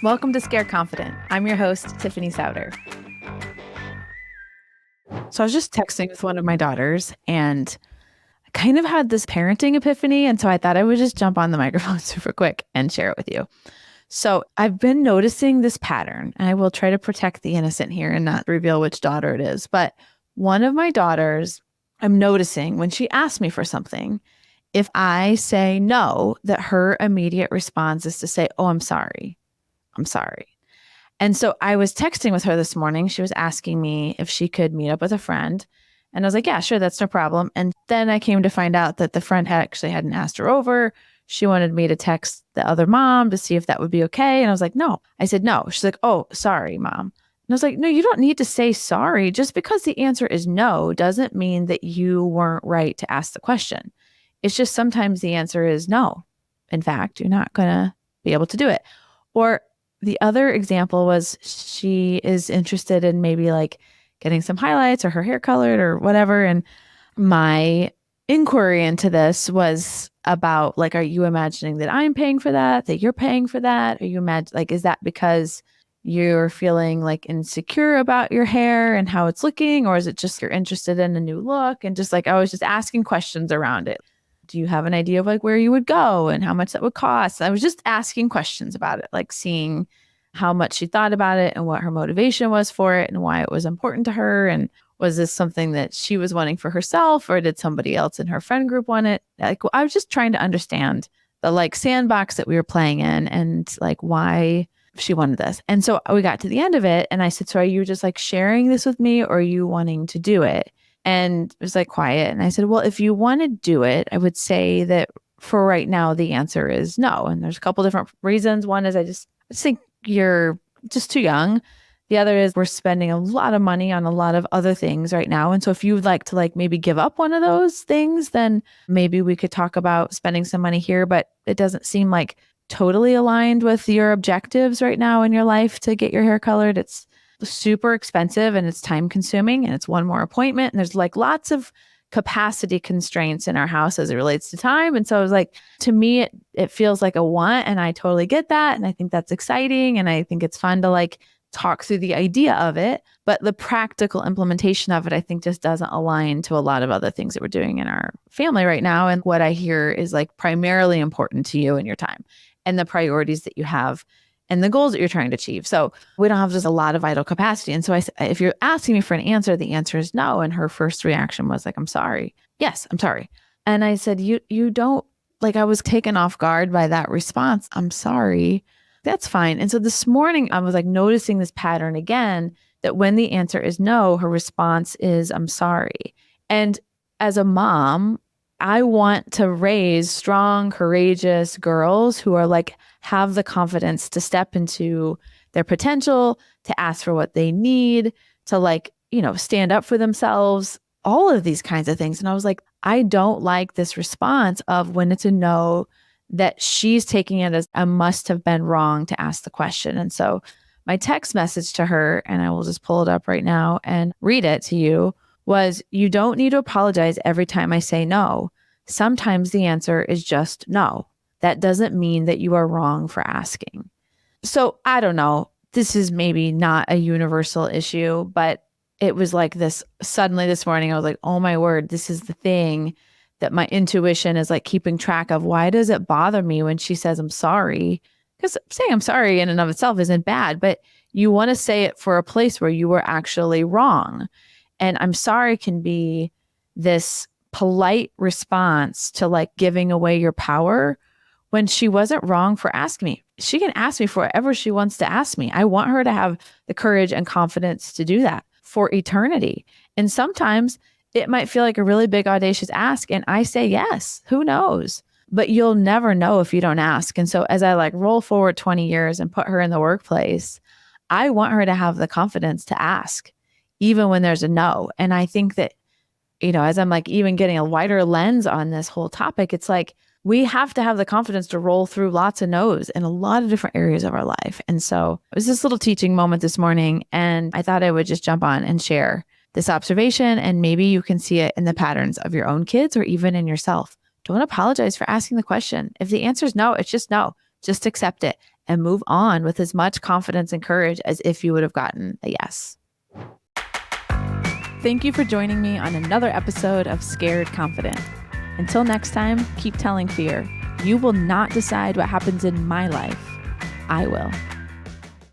Welcome to Scare Confident. I'm your host, Tiffany Sauder. So I was just texting with one of my daughters and I kind of had this parenting epiphany. And so I thought I would just jump on the microphone super quick and share it with you. So I've been noticing this pattern, and I will try to protect the innocent here and not reveal which daughter it is. But one of my daughters, I'm noticing when she asks me for something, if I say no, that her immediate response is to say, "Oh, I'm sorry. I'm sorry." And so I was texting with her this morning. She was asking me if she could meet up with a friend. And I was like, yeah, sure, that's no problem. And then I came to find out that the friend actually hadn't asked her over. She wanted me to text the other mom to see if that would be okay. And I was like, no. I said, no. She's like, oh, sorry, mom. And I was like, no, you don't need to say sorry. Just because the answer is no doesn't mean that you weren't right to ask the question. It's just sometimes the answer is no. In fact, you're not going to be able to do it. Or the other example was she is interested in maybe like getting some highlights or her hair colored or whatever. And my inquiry into this was about like, are you imagining that I'm paying for that you're paying for that? Are you is that because you're feeling like insecure about your hair and how it's looking? Or is it just you're interested in a new look? And just like, I was just asking questions around it. Do you have an idea of like where you would go and how much that would cost? I was just asking questions about it, like seeing how much she thought about it and what her motivation was for it and why it was important to her. And was this something that she was wanting for herself, or did somebody else in her friend group want it? Like, I was just trying to understand the like sandbox that we were playing in and like why she wanted this. And so we got to the end of it and I said, so are you just like sharing this with me, or are you wanting to do it? And it was like quiet. And I said, well, if you want to do it, I would say that for right now, the answer is no. And there's a couple different reasons. One is I just think you're just too young. The other is we're spending a lot of money on a lot of other things right now. And so if you would like to like maybe give up one of those things, then maybe we could talk about spending some money here, but it doesn't seem like totally aligned with your objectives right now in your life to get your hair colored. It's super expensive and it's time consuming and it's one more appointment. And there's like lots of capacity constraints in our house as it relates to time. And so I was like, to me, it feels like a want, and I totally get that. And I think that's exciting. And I think it's fun to like talk through the idea of it, but the practical implementation of it, I think just doesn't align to a lot of other things that we're doing in our family right now. And what I hear is like primarily important to you in your time and the priorities that you have and the goals that you're trying to achieve. So we don't have just a lot of idle capacity. And so if you're asking me for an answer, the answer is no. And her first reaction was like, I'm sorry. Yes, I'm sorry. And I said, you don't, like, I was taken off guard by that response. I'm sorry. That's fine. And so this morning I was like noticing this pattern again, that when the answer is no, her response is, I'm sorry. And as a mom, I want to raise strong, courageous girls who are like, have the confidence to step into their potential, to ask for what they need, to like, stand up for themselves, all of these kinds of things. And I was like, I don't like this response of when it's a no, that she's taking it as I must have been wrong to ask the question. And so my text message to her, and I will just pull it up right now and read it to you, was, you don't need to apologize every time I say no. Sometimes the answer is just no. That doesn't mean that you are wrong for asking. So I don't know. This is maybe not a universal issue, but it was like this suddenly this morning. I was like, oh my word, this is the thing that my intuition is like keeping track of. Why does it bother me when she says I'm sorry? Because saying I'm sorry in and of itself isn't bad, but you want to say it for a place where you were actually wrong. And I'm sorry can be this polite response to like giving away your power when she wasn't wrong for asking me. She can ask me for whatever she wants to ask me. I want her to have the courage and confidence to do that for eternity. And sometimes it might feel like a really big, audacious ask. And I say yes, who knows? But you'll never know if you don't ask. And so as I like roll forward 20 years and put her in the workplace, I want her to have the confidence to ask, even when there's a no. And I think that, as I'm like even getting a wider lens on this whole topic, it's like, we have to have the confidence to roll through lots of no's in a lot of different areas of our life. And so it was this little teaching moment this morning, and I thought I would just jump on and share this observation, and maybe you can see it in the patterns of your own kids or even in yourself. Don't apologize for asking the question. If the answer is no, it's just no. Just accept it and move on with as much confidence and courage as if you would have gotten a yes. Thank you for joining me on another episode of Scared Confident. Until next time, keep telling fear, you will not decide what happens in my life. I will.